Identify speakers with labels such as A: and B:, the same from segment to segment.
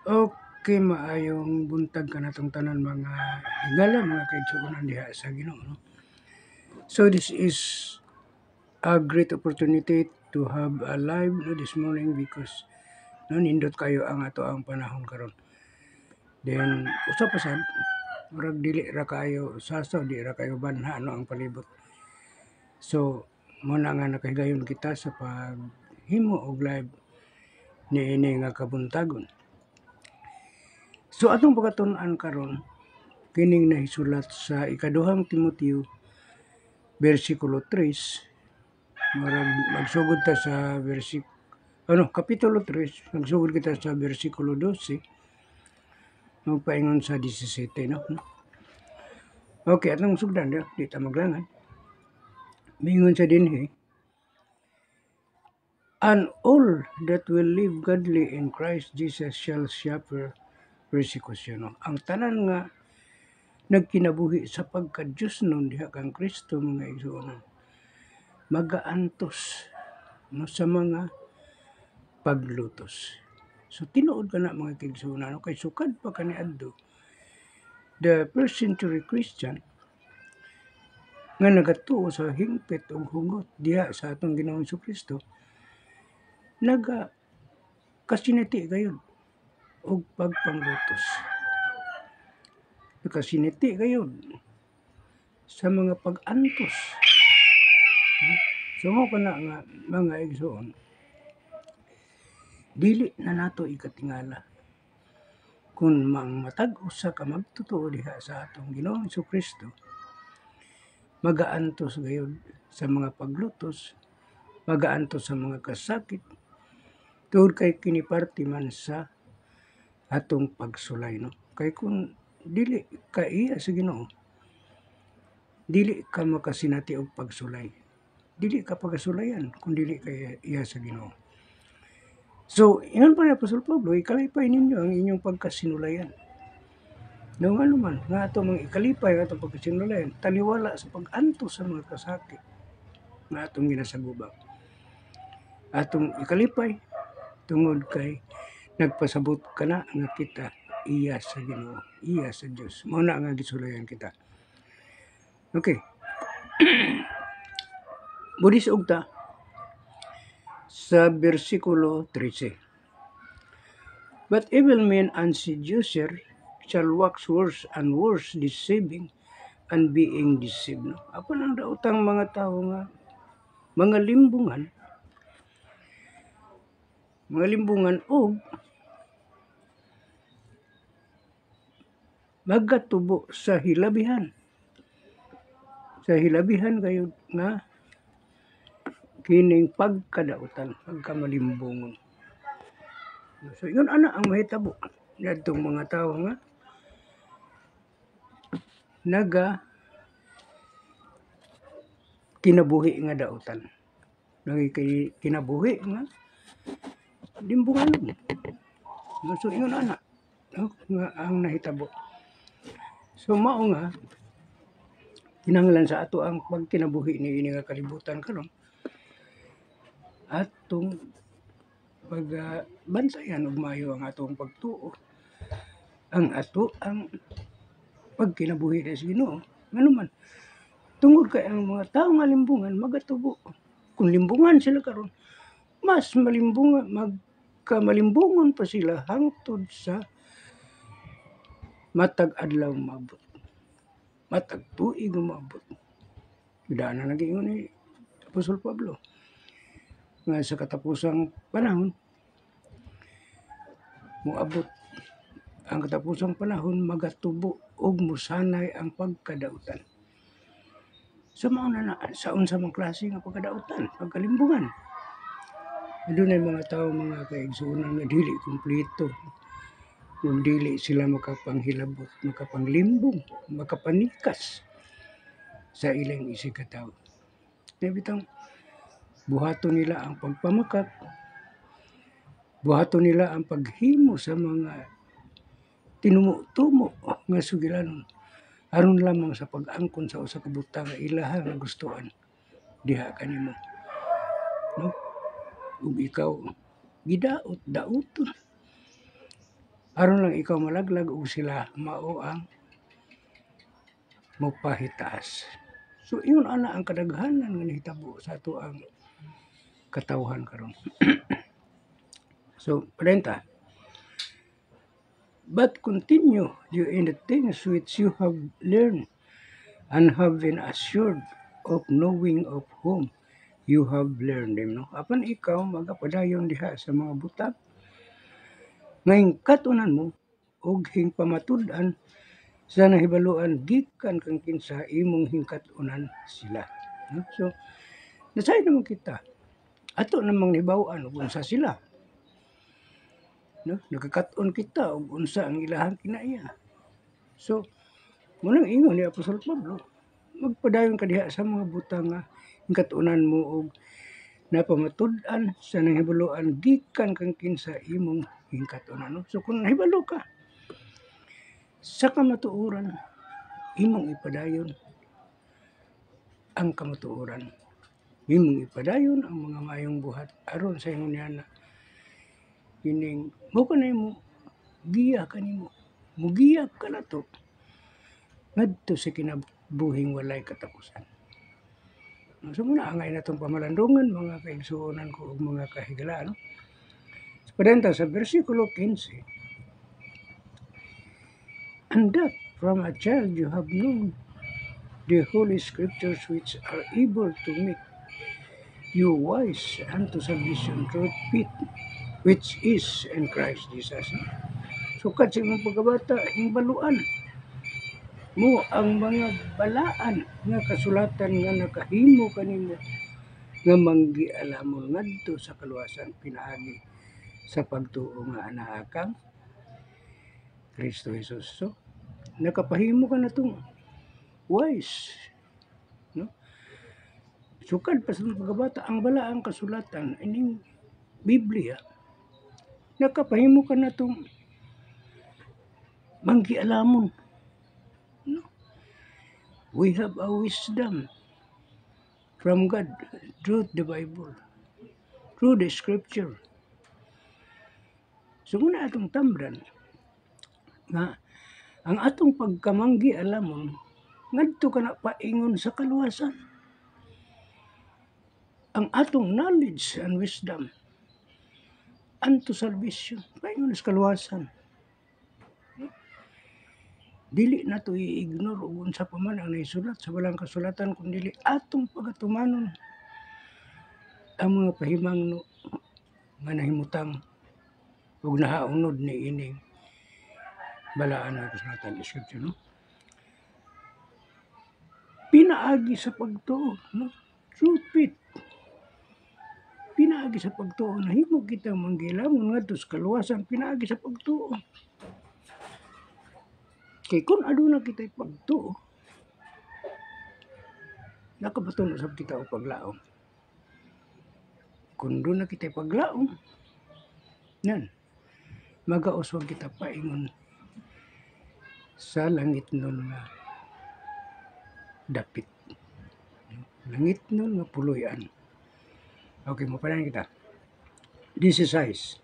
A: Okay, maayong buntag kanatong tanan mga higala, mga kaigsuonan diha sa Ginoo, no? So this is a great opportunity to have a live no, this morning because no, nindot kayo ang ato ang panahon karon. Then usa pa sad, murag dili ra kayo sasaw, di ra kayo banha no ang palibot. So mo na nga nakahigayon kita sa paghimo og live niini nga kabuntagon. So atong pagkatun-an karon kining nahisulat sa ikaduhang Timoteo versikulo 3, magsugod ta sa kapitulo 3, magsugod kita sa versikulo 12, magpaingon sa 17, no? Okay, atong sugdan, di ta maglangan. Mingon sa dinhi, and all that will live godly in Christ Jesus shall suffer persecution. No? Ang tanan nga nagkinabuhi sa pagka-Diyos nun diha kang Kristo mga igsuonan, magaantos no, sa mga paglutos. So tinuod ka na mga kaigsuonan, no? Kay sukad pa kaniadto the first century Christian nga nagatuo sa hingpit ug hugot diha sa atong Ginoong Kristo kasinati gayud og pagpanglutos. Kasinati gayud sa mga pag-antos. So mo kana nga mga igsoon, dili na nato ikatingala kung matag usa ka magtotoo diha sa atong Ginoong Kristo, magaantos gayud sa mga paglutos, magaantos sa mga kasakit, tungod kay kini parte man sa atong pagsulay, no? Kay kung dili ka iya sa Ginoo, dili ka makasinati og pagsulay. Dili ka pagasulayan kung dili ka iya sa Ginoo. So, ingon pa ni Apostol Pablo, ikalipay ninyo ang inyong pagkasinulayan. No, ano man, nga ato mga ikalipay nga atong pagkasinulayan, taliwala sa pag-antos sa mga kasakit nga atong ginasagubang. Atong ikalipay, tungod kay nagpasabot ka na nga kita iya sa Ginoo, iya sa Dios. Mao na nga gisulayan kita. Okay. Budis ugta sa versikulo 13. But evil men and seducers shall wax worse and worse, deceiving and being deceived. No? Apan ang daotang mga tao nga mga limbungan og magatubo sa hilabihan. Sa hilabihan kayo nga kining pagkadautan, pagkamalimbungon. So yun ana ang mahitabo ngadtong mga tao nga kinabuhi nga dautan. Kinabuhi nga limbungan. So yun ana, no? Nga ang nahitabo. So mao nga kinahanglan sa ato ang pagkinabuhi ni ini nga kalibutan karon, atong pagbantayan og maayo ang atong pagtuo, ang pagkinabuhi sa Ginoo. Ngano man, tungod kay ang mga tao nga limbungan magatubo. Kung limbungan sila karon, mas magkamalimbungon pa sila hangtod sa matag adlaw maabot, matag tuig maabot. Daan na nag-ingon ni Apostol Pablo nga sa katapusang panahon moabot ang katapusang panahon, magatubo og musanay ang pagkadautan. So mao na sa unsa mang klase nga pagkadautan, pagkalimbungan. Adunay mga tao mga kaigsuonan nga dili kumpleto, kung dili sila makapanghilabot, makapanglimbong, makapanikas sa ilang isig katawo. Bitang buhaton nila ang pagpamakat, buhaton nila ang paghimo sa mga tinumo-tumo nga sugilanon aron lamang sa pag-angkon sa usa ka butang nga ilaha nga gustuhan diha kanimo, no? Ug ikaw gidaot-daoton aron lang ikaw malaglag ug sila mao ang magpahitaas. So iyon ana ang kadaghanan nga nahitabo sa ato ang katawhan karon. So, 40. But continue you in the things which you have learned and have been assured of knowing of whom you have learned them. No? Apan ikaw magapadayon diha sa mga butang ngayong katunan mo og hingpamatud-an sa nahibaluan gikan kang kinsa imong hingkat-unan sila. No? So, nasay naman kita. Ato namang nibaw-an ug unsa sila. No? Nagkakat-on kita ug unsa ang ilahang kinaiya. So, munang ingon ni Apostol Pablo, magpadayon ka diha sa mga butang nga hingkat-unan mo og napamatud-an sa nahibaluan gikan kang kinsa imong hingkat-unan. No? So, kung nahibalo ka sa kamatuoran, imong ipadayon ang kamatuoran. Imong ipadayon ang mga mayong buhat aron sa ingon niya na kining mo kanay mo giya kanimo mugiya ka nato ngadto sa kinabuhing walay katapusan. So muna angay natong pamalandungan mga kaigsuonan ko ug mga kahigala. No? So, padanta sa bersikulo 15, and that from a child you have known the holy scriptures which are able to make you wise unto salvation through faith which is in Christ Jesus. Sukat sa imong pagkabata, himbaluan mo ang mga balaan nga kasulatan nga nakahimo kanimo nga manggialamon ngadto sa kaluwasan pinaagi sa pagtuo nga anaa kang Kristo Jesus. So, nakapahimo ka na itong wise. No? Sukad pa sa pagkabata, ang balaang kasulatan, ining Biblia, nakapahimo ka na itong manggialamon. No? We have a wisdom from God through the Bible, through the Scripture. So muna atong tambran nga ang atong pagkamanggialamon ngadto ka na paingon sa kaluwasan. Ang atong knowledge and wisdom unto salvation, paingon sa kaluwasan. Dili na to i-ignore ug unsa pa man ang naisulat sa walang kasulatan kundi atong pagatumanon ang mga pahimangno nga nahimutang ug nahaunod ni ining balaan nga kasulatan sa Scripture. No? Pinaagi sa pagtuo, no? Truth faith. Pinaagi sa pagtuo, nahimo kita manggilamon ngadto sa kaluwasan, pinaagi sa pagtuo. Kay kung aduna kita'y pagtuo, nakabaton usab kita o paglaom. Kung doon na kita'y paglaom, yan, magauswag kita paingon sa langit nun nga dapit. Langit nun nga puloy-an. Okay, mapanan kita. This is size.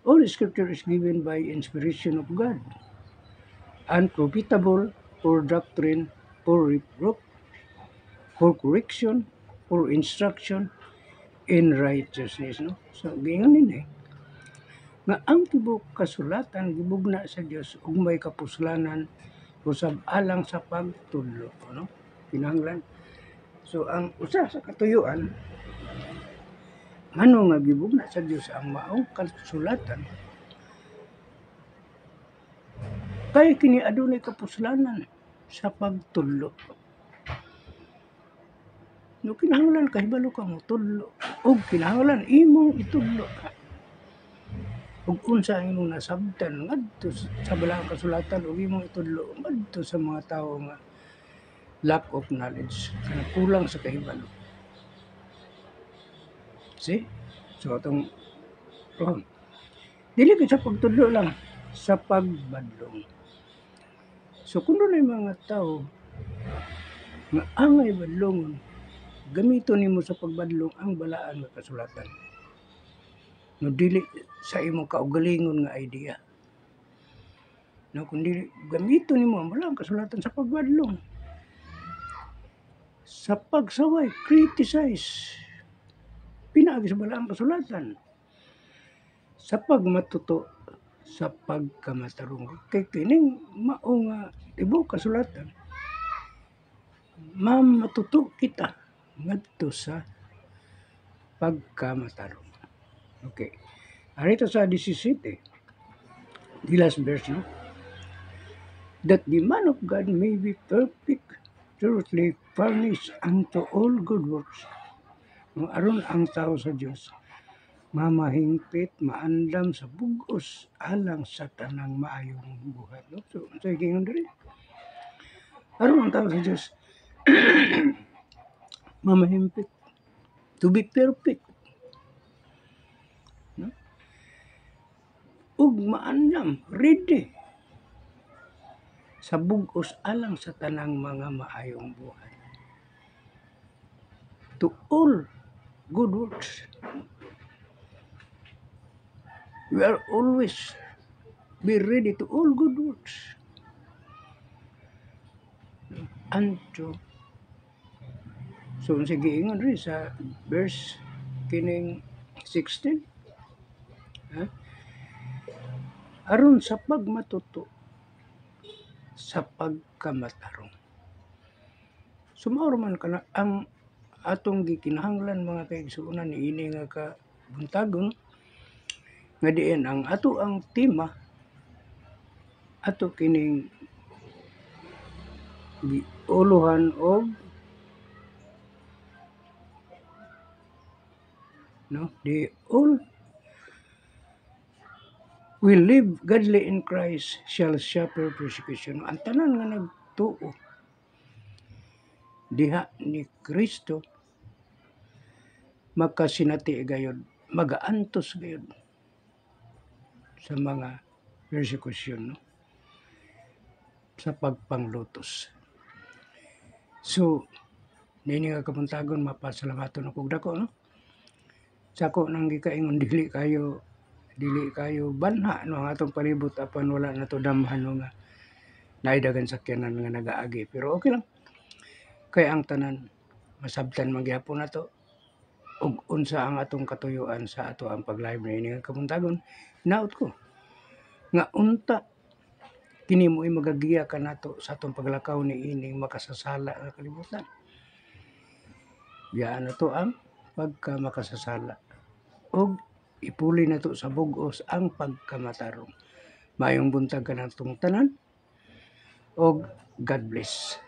A: All scripture is given by inspiration of God and profitable for doctrine, for reproof, for correction, for instruction in righteousness. No? So, gingon din nga ang tibok kasulatan gibugna sa Dios ug may kapuslanan usab alang sa pagtudlo. No? Kinahanglan. So, ang usa sa katuyuan ngano nga gibugna sa Dios ang maong kasulatan kay kini adunay kapuslanan sa pagtudlo. No kinahanglan kahibalo ka mo tudlo ug kinahanglan imong itudlo ug unsa ang imong nasabtan ngadto sa balaang kasulatan ug imong itudlo ngadto sa mga tawo nga lack of knowledge kana kulang sa kahibalo. See? So, itong dili ka sa pagtudlo lang, sa pagbadlong. So, kung doon ay mga tao nga angay badlongon, gamito nimo sa pagbadlong ang balaan nga kasulatan. no dili sa imong kaugalingon nga idea. No, kundi gamiton nimo ang balang kasulatan sa pagbadlong, sa pagsaway, criticize, pinaagi sa balang kasulatan, sa pagmatuto, sa pagkamatarong. Kay kining mao nga tibuok kasulatan, mamatuto kita ngadto sa pagkamatarong. Okay. Arito sa 17, the last verse, no? That the man of God may be perfect, thoroughly furnished unto all good works. No, aron ang tao sa Dios mamahingpit, maandam sa bugos alang sa tanang maayong buhat. No? So, sa gingon diri, aron ang tao sa Dios mamahimpit, to be perfect, no? Ug maandam, ready sa bugos alang sa tanang mga maayong buhat. To all good works. We are always be ready to all good works. Unto. So, sige ingon rin sa verse kining 16. Ha? Aron sa pagmatuto, sa pagkamatarong. Sumauro man kana ang atong gikinahanglan mga kaigsuonan niini nga kabuntagon nga diin ang ato ang tema ato kining giuluhan og no, the all will live godly in Christ shall suffer persecution. Ang tanan nga nagtuo diha ni Kristo makasinati gayud, magaantos gayud sa mga persecution, no? Sa pagpanglutos. So, nini nga kapuntagon mapasalamaton ako dako, no? Sako nang gikaingon dili kayo banha no ang atong palibot apan wala na to damhan no nga naidagan sakyanan nga nagaagi, pero okay lang kay ang tanan masabtan man gyapon nato ug unsa ang atong katuyuan sa ato ang pag-live ni nga kapuntagon. Naot ko nga unta kini mo'y magagiya kanato sa atong paglakaw ni ining makasasala nga kalibutan. Biyaan na to ang pagka makasasala ug ipuli na to sa bugos ang pagkamatarong. Mayong buntag kanatong tanan og God bless.